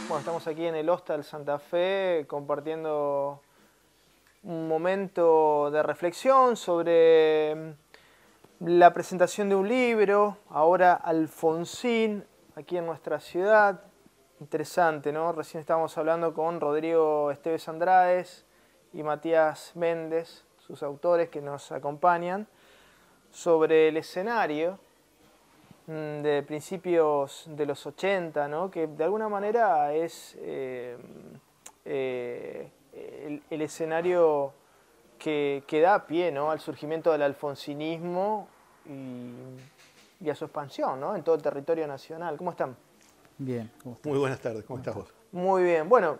Bueno, estamos aquí en el Hostal Santa Fe compartiendo un momento de reflexión sobre la presentación de un libro, ahora Alfonsín, aquí en nuestra ciudad. Interesante, ¿no? Recién estábamos hablando con Rodrigo Esteves Andrades y Matías Méndez, sus autores que nos acompañan, sobre el escenario de principios de los 80, ¿no? Que de alguna manera es el escenario que da pie, ¿no? Al surgimiento del alfonsinismo y a su expansión, ¿no? En todo el territorio nacional. ¿Cómo están? Bien, ¿cómo estás? Muy buenas tardes, ¿cómo estás vos? Muy bien. Bueno,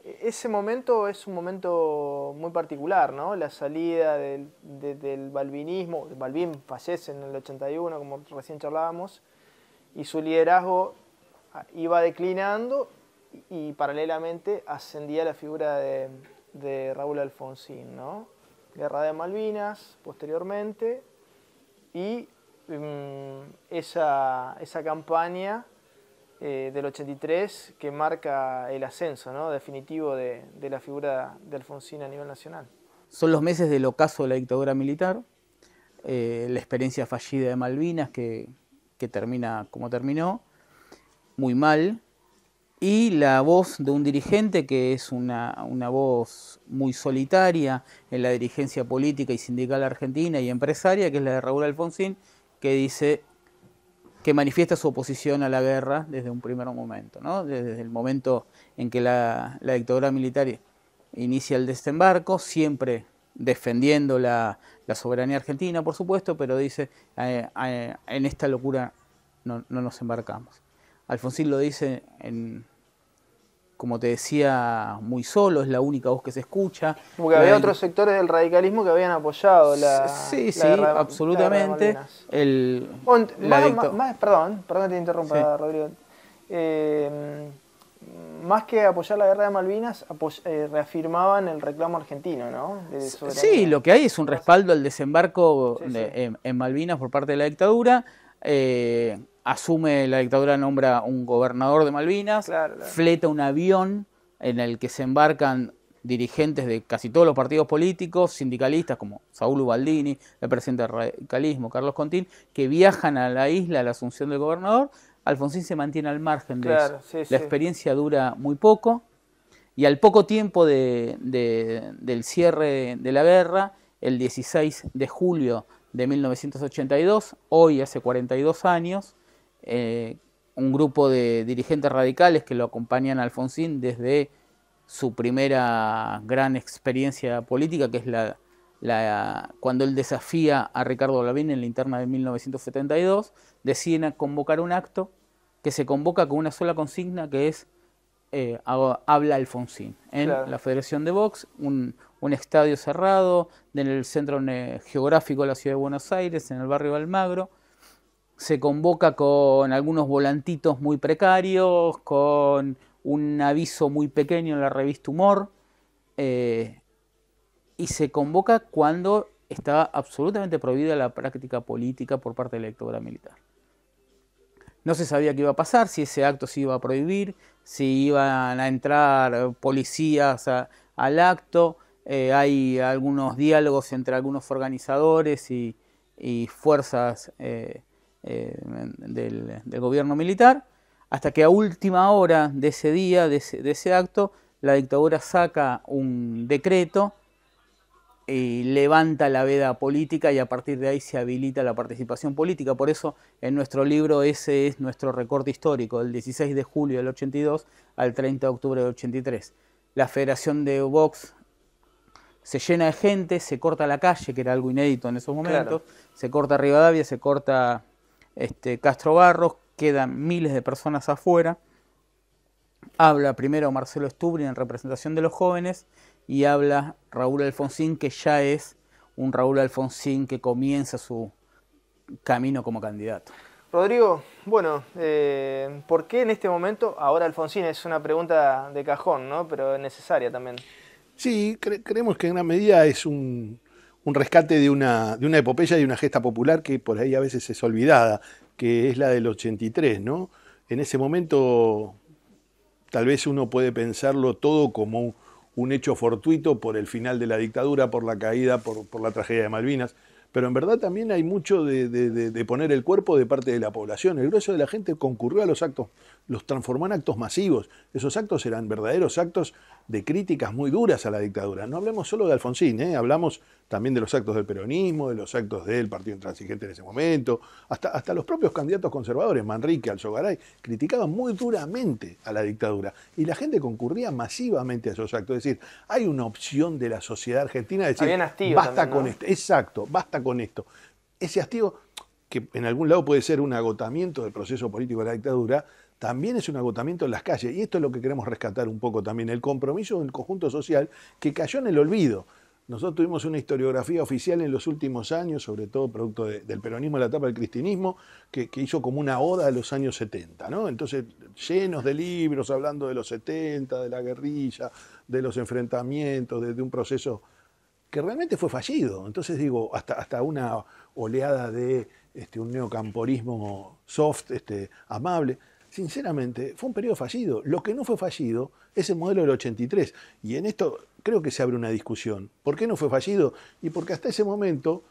ese momento es un momento muy particular, ¿no? La salida del balvinismo. Balbín fallece en el 81, como recién charlábamos, y su liderazgo iba declinando y paralelamente ascendía la figura de Raúl Alfonsín, ¿no? Guerra de Malvinas, posteriormente, y esa campaña del 83 que marca el ascenso, ¿no? Definitivo de la figura de Alfonsín a nivel nacional. Son los meses del ocaso de la dictadura militar, la experiencia fallida de Malvinas que termina como terminó, muy mal, y la voz de un dirigente que es una voz muy solitaria en la dirigencia política y sindical argentina y empresaria, que es la de Raúl Alfonsín, que dice que manifiesta su oposición a la guerra desde un primer momento, ¿no? Desde el momento en que la dictadura militar inicia el desembarco, siempre defendiendo la soberanía argentina, por supuesto, pero dice, en esta locura no nos embarcamos. Alfonsín lo dice, como te decía, muy solo, es la única voz que se escucha. Porque había otros sectores del radicalismo que habían apoyado sí, absolutamente. Perdón que te interrumpa, sí. Rodrigo. Más que apoyar la guerra de Malvinas, reafirmaban el reclamo argentino, ¿no? Sí, lo que hay es un respaldo al desembarco en Malvinas por parte de la dictadura. Asume la dictadura, nombra un gobernador de Malvinas, claro. Fleta un avión en el que se embarcan dirigentes de casi todos los partidos políticos, sindicalistas como Saúl Ubaldini, el presidente del radicalismo, Carlos Contín, que viajan a la isla a la asunción del gobernador. Alfonsín se mantiene al margen de eso. La experiencia dura muy poco y al poco tiempo del cierre de la guerra, el 16 de julio de 1982, hoy hace 42 años, un grupo de dirigentes radicales que lo acompañan a Alfonsín desde su primera gran experiencia política, que es cuando él desafía a Ricardo Lavín en la interna de 1972, deciden convocar un acto que se convoca con una sola consigna, que es habla Alfonsín, en la Federación de Box, un estadio cerrado en el centro geográfico de la ciudad de Buenos Aires, en el barrio de Almagro. Se convoca con algunos volantitos muy precarios, con un aviso muy pequeño en la revista Humor, y se convoca cuando estaba absolutamente prohibida la práctica política por parte de la dictadura militar. No se sabía qué iba a pasar, si ese acto se iba a prohibir, si iban a entrar policías al acto. Hay algunos diálogos entre algunos organizadores y fuerzas del gobierno militar, hasta que a última hora de ese día, de ese acto, la dictadura saca un decreto y levanta la veda política, y a partir de ahí se habilita la participación política. Por eso en nuestro libro ese es nuestro recorte histórico, del 16 de julio del 82 al 30 de octubre del 83. La Federación de Vox se llena de gente, se corta la calle, que era algo inédito en esos momentos, se corta Rivadavia, se corta Castro Barros, quedan miles de personas afuera. Habla primero Marcelo Stubrin en representación de los jóvenes y habla Raúl Alfonsín, que ya es un Raúl Alfonsín que comienza su camino como candidato. Rodrigo, bueno, ¿por qué en este momento ahora Alfonsín? Es una pregunta de cajón, ¿no? Pero necesaria también. Sí, creemos que en una medida es un un rescate de una epopeya y una gesta popular que por ahí a veces es olvidada, que es la del 83, ¿no? En ese momento tal vez uno puede pensarlo todo como un hecho fortuito por el final de la dictadura, por la caída, por la tragedia de Malvinas, pero en verdad también hay mucho de poner el cuerpo de parte de la población. El grueso de la gente concurrió a los actos, los transformó en actos masivos. Esos actos eran verdaderos actos de críticas muy duras a la dictadura. No hablemos solo de Alfonsín, hablamos también de los actos del peronismo, de los actos del partido intransigente en ese momento, hasta los propios candidatos conservadores, Manrique, Alzogaray, criticaban muy duramente a la dictadura y la gente concurría masivamente a esos actos. Es decir, hay una opción de la sociedad argentina de decir, basta también, con esto, exacto, basta con esto. Ese hastío, que en algún lado puede ser un agotamiento del proceso político de la dictadura, también es un agotamiento en las calles. Y esto es lo que queremos rescatar un poco también, el compromiso del conjunto social que cayó en el olvido. Nosotros tuvimos una historiografía oficial en los últimos años, sobre todo producto del peronismo en la etapa del cristinismo, que hizo como una oda a los años 70, ¿no? Entonces, llenos de libros hablando de los 70, de la guerrilla, de los enfrentamientos, de un proceso que realmente fue fallido. Entonces digo, hasta una oleada de un neocamporismo soft, amable. Sinceramente, fue un periodo fallido. Lo que no fue fallido es el modelo del 83. Y en esto creo que se abre una discusión. ¿Por qué no fue fallido? Y porque hasta ese momento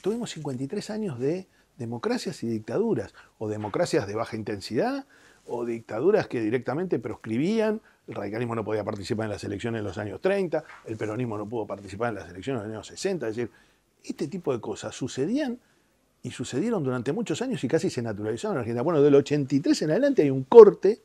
tuvimos 53 años de democracias y dictaduras, o democracias de baja intensidad, o dictaduras que directamente proscribían. El radicalismo no podía participar en las elecciones en los años 30, el peronismo no pudo participar en las elecciones en los años 60. Es decir, este tipo de cosas sucedían y sucedieron durante muchos años y casi se naturalizaron en Argentina. Bueno, del 83 en adelante hay un corte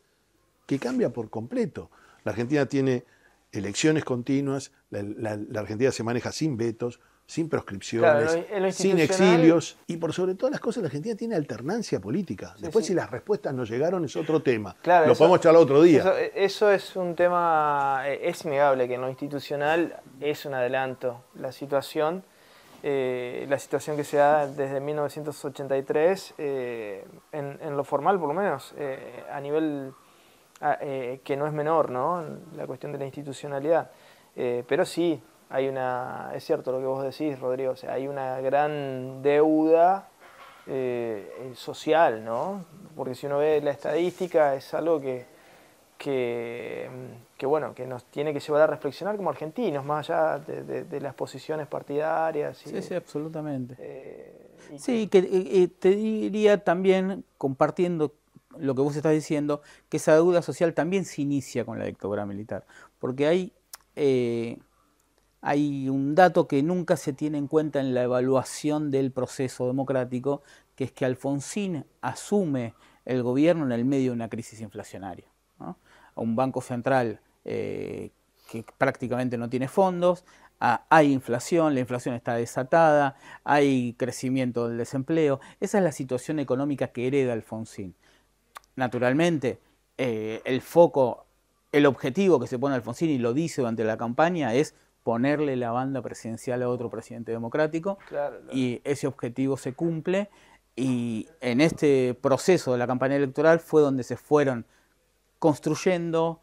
que cambia por completo. La Argentina tiene elecciones continuas, la Argentina se maneja sin vetos, sin proscripciones, claro, sin exilios, y por sobre todas las cosas la Argentina tiene alternancia política. Sí, Después sí. Si las respuestas no llegaron es otro tema. Claro, lo podemos charlar otro día. Eso es un tema, es innegable que en lo institucional es un adelanto. La situación que se da desde 1983, en lo formal por lo menos, a nivel que no es menor, ¿no? La cuestión de la institucionalidad. Pero sí, es cierto lo que vos decís, Rodrigo, o sea, hay una gran deuda social, ¿no? Porque si uno ve la estadística es algo que bueno, que nos tiene que llevar a reflexionar como argentinos, más allá de las posiciones partidarias. Sí, absolutamente. Sí, que te diría también, compartiendo lo que vos estás diciendo, que esa deuda social también se inicia con la dictadura militar, porque hay un dato que nunca se tiene en cuenta en la evaluación del proceso democrático, que es que Alfonsín asume el gobierno en el medio de una crisis inflacionaria, ¿no? A un banco central que prácticamente no tiene fondos, hay inflación, la inflación está desatada, hay crecimiento del desempleo. Esa es la situación económica que hereda Alfonsín. Naturalmente, el objetivo que se pone Alfonsín, y lo dice durante la campaña, es ponerle la banda presidencial a otro presidente democrático, claro. Y ese objetivo se cumple, y en este proceso de la campaña electoral fue donde se fueron construyendo,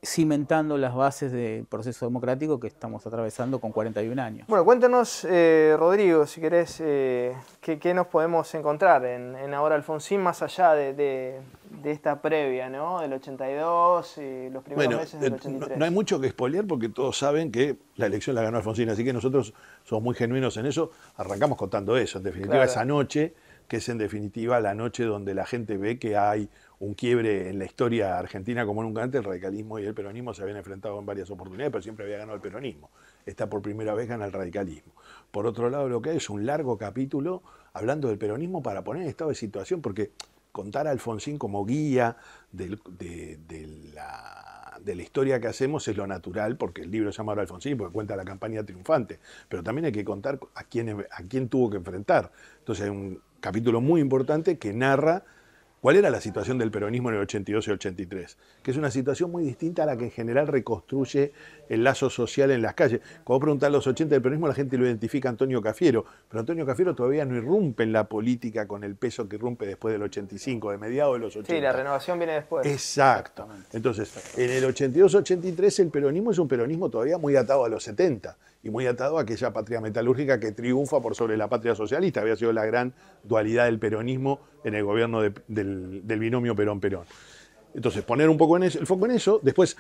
cimentando las bases del proceso democrático que estamos atravesando con 41 años. Bueno, cuéntanos, Rodrigo, si querés, qué nos podemos encontrar en Ahora Alfonsín, más allá de esta previa, ¿no? Del 82 y los primeros meses del 83. No hay mucho que spoilear porque todos saben que la elección la ganó Alfonsín, así que nosotros somos muy genuinos en eso, arrancamos contando eso, en definitiva, claro. Esa noche, que es en definitiva la noche donde la gente ve que hay un quiebre en la historia argentina como nunca antes. El radicalismo y el peronismo se habían enfrentado en varias oportunidades, pero siempre había ganado el peronismo. Esta por primera vez gana el radicalismo. Por otro lado, lo que hay es un largo capítulo hablando del peronismo para poner en estado de situación, porque contar a Alfonsín como guía de la historia que hacemos es lo natural, porque el libro se llama Ahora Alfonsín, porque cuenta la campaña triunfante, pero también hay que contar a quién tuvo que enfrentar. Entonces hay un capítulo muy importante que narra cuál era la situación del peronismo en el 82 y 83, que es una situación muy distinta a la que en general reconstruye el lazo social en las calles. Cuando preguntan los 80 del peronismo, la gente lo identifica a Antonio Cafiero, pero Antonio Cafiero todavía no irrumpe en la política con el peso que irrumpe después del 85, de mediados de los 80. Sí, la renovación viene después. Exacto. Entonces, en el 82-83 el peronismo es un peronismo todavía muy atado a los 70, y muy atado a aquella patria metalúrgica que triunfa por sobre la patria socialista. Había sido la gran dualidad del peronismo en el gobierno del binomio Perón-Perón. Entonces, poner un poco el foco en eso. Después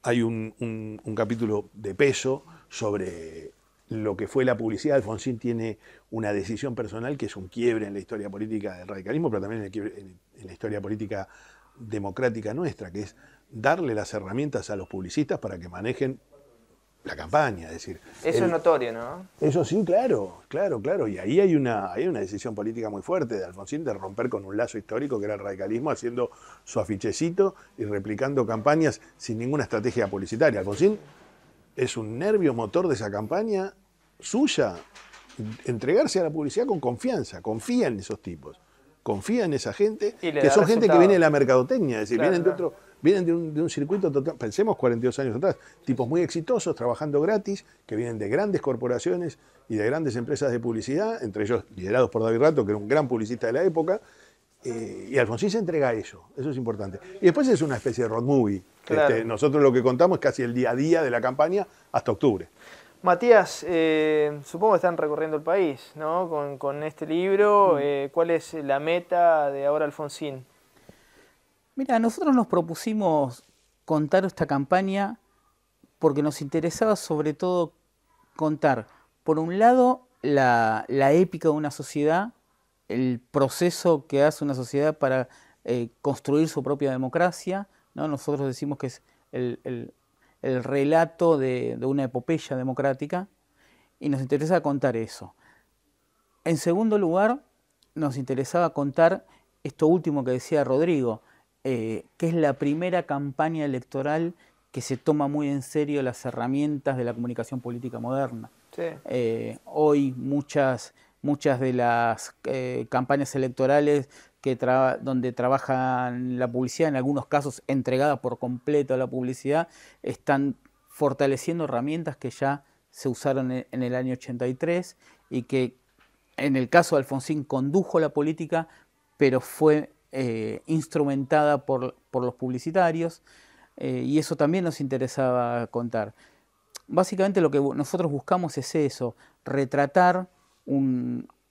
hay un capítulo de peso sobre lo que fue la publicidad. Alfonsín tiene una decisión personal que es un quiebre en la historia política del radicalismo, pero también en la historia política democrática nuestra, que es darle las herramientas a los publicistas para que manejen la campaña. Es decir, eso es notorio, ¿no? Eso sí, claro. Y ahí hay una decisión política muy fuerte de Alfonsín de romper con un lazo histórico que era el radicalismo, haciendo su afichecito y replicando campañas sin ninguna estrategia publicitaria. Alfonsín es un nervio motor de esa campaña suya, entregarse a la publicidad con confianza, confía en esos tipos, confía en esa gente, que son gente que viene de la mercadotecnia, es decir, claro, vienen de un circuito total, pensemos 42 años atrás, tipos muy exitosos, trabajando gratis, que vienen de grandes corporaciones y de grandes empresas de publicidad, entre ellos liderados por David Rato, que era un gran publicista de la época, y Alfonsín se entrega a eso es importante. Y después es una especie de road movie. Claro. Nosotros lo que contamos es casi el día a día de la campaña hasta octubre. Matías, supongo que están recorriendo el país, ¿no? Con este libro. ¿Cuál es la meta de ahora Alfonsín? Mira, nosotros nos propusimos contar esta campaña porque nos interesaba sobre todo contar, por un lado, la épica de una sociedad, el proceso que hace una sociedad para construir su propia democracia, ¿no? Nosotros decimos que es el relato de una epopeya democrática, y nos interesa contar eso. En segundo lugar, nos interesaba contar esto último que decía Rodrigo, que es la primera campaña electoral que se toma muy en serio las herramientas de la comunicación política moderna. Sí. Hoy muchas de las campañas electorales donde trabajan la publicidad, en algunos casos entregada por completo a la publicidad, están fortaleciendo herramientas que ya se usaron en el año 83 y que en el caso de Alfonsín condujo la política, pero fue instrumentada por los publicitarios, y eso también nos interesaba contar. Básicamente lo que nosotros buscamos es eso, retratar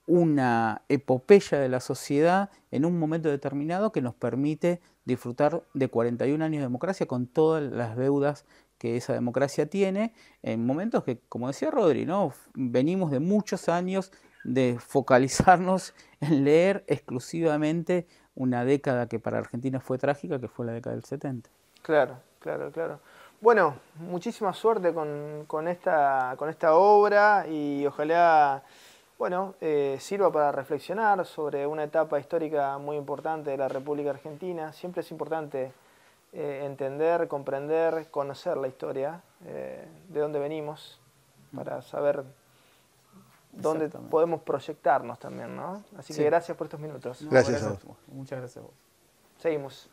una epopeya de la sociedad en un momento determinado que nos permite disfrutar de 41 años de democracia con todas las deudas que esa democracia tiene, en momentos que, como decía Rodri, ¿no? Venimos de muchos años de focalizarnos en leer exclusivamente una década que para Argentina fue trágica, que fue la década del 70. Claro. Bueno, muchísima suerte con esta obra y ojalá, bueno, sirva para reflexionar sobre una etapa histórica muy importante de la República Argentina. Siempre es importante entender, comprender, conocer la historia, de dónde venimos, para saber dónde podemos proyectarnos también, ¿no? Así que gracias por estos minutos. Gracias a vos. Muchas gracias a vos. Seguimos.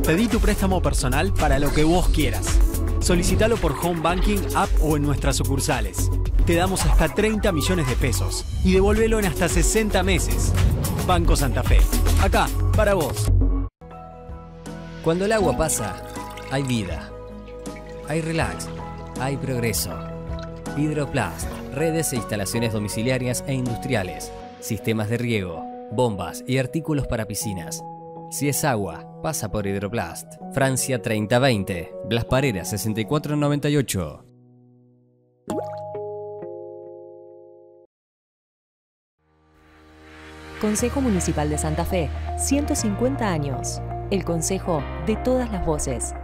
Pedí tu préstamo personal para lo que vos quieras. Solicítalo por Home Banking, app o en nuestras sucursales. Te damos hasta 30 millones de pesos y devolvelo en hasta 60 meses. Banco Santa Fe. Acá, para vos. Cuando el agua pasa, hay vida. Hay relax. Hay progreso. Hidroplast. Redes e instalaciones domiciliarias e industriales. Sistemas de riego. Bombas y artículos para piscinas. Si es agua, pasa por Hidroplast. Francia 3020. Blas Pareras 6498. Consejo Municipal de Santa Fe, 150 años. El consejo de todas las voces.